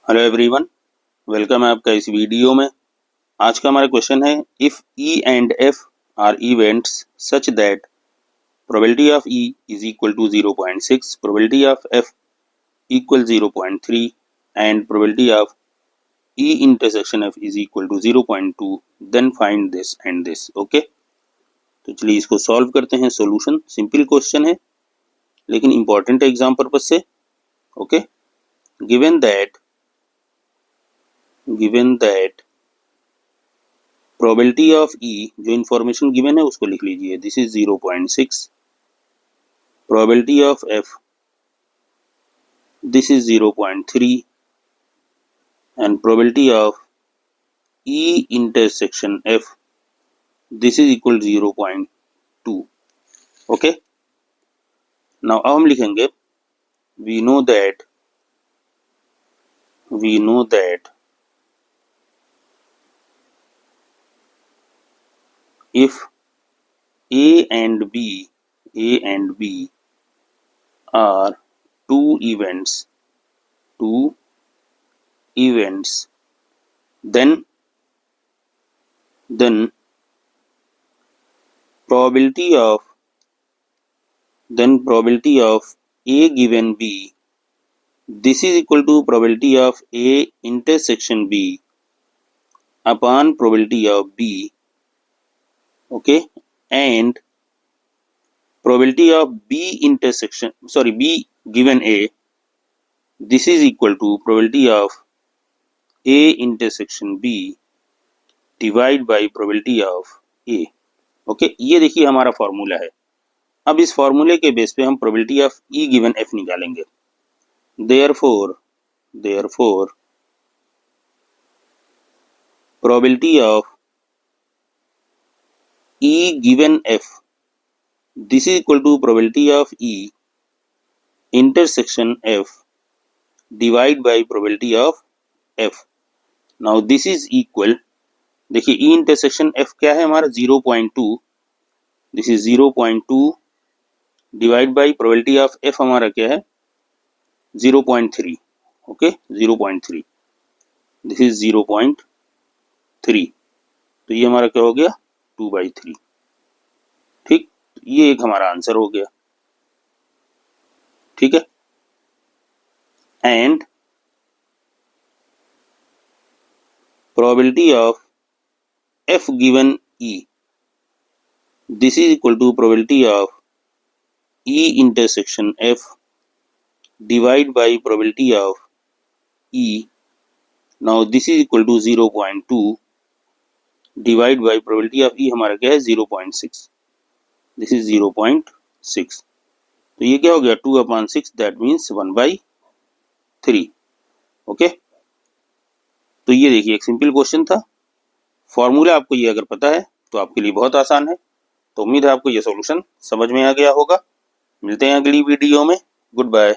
Hello everyone, welcome है आपका इस वीडियो में। आज का हमारा क्वेश्चन है if E and F are events such that probability of E is equal to 0.6, probability of F equal 0.3 and probability of E intersection F is equal to 0.2, then find this and this. Okay, तो चलिए इसको solve करते हैं। Solution simple question है लेकिन important है exam purpose से। Okay, given that probability of E, जो इंफॉर्मेशन गिवन है उसको लिख लीजिए। This is 0.6, probability of F this is 0.3 and probability of E intersection F this is equal 0.2। Okay, now अब हम लिखेंगे we know that if A and B are two events, then probability of A given B, this is equal to probability of A intersection B upon probability of B. Okay, and probability of B given A, this is equal to probability of A intersection B divide by probability of A. Okay, ये देखिए हमारा formula है। अब इस फॉर्मूले के base पे हम probability of E given F निकालेंगे। Therefore probability of E given F this is equal to probability of E intersection F divide by probability of F. Now this is equal, देखिए E intersection F क्या है हमारा 0.2, this is 0.2 divide by probability of F हमारा क्या है 0.3। Okay, 0.3, this is 0.3, तो ये हमारा क्या हो गया 2/3। ठीक, ये एक हमारा आंसर हो गया। ठीक है, and probability of F given E this is equal to probability of E intersection F divide by probability of E. Now this is equal to 0.2 divide by probability of E हमारा क्या है 0.6, this is 0.6, तो ये क्या हो गया 2/6, that means 1/3। Okay, तो ये देखिए एक सिंपल क्वेश्चन था। फॉर्मूला आपको ये अगर पता है तो आपके लिए बहुत आसान है। तो उम्मीद है आपको ये सॉल्यूशन समझ में आ गया होगा। मिलते हैं अगली वीडियो में। Good bye.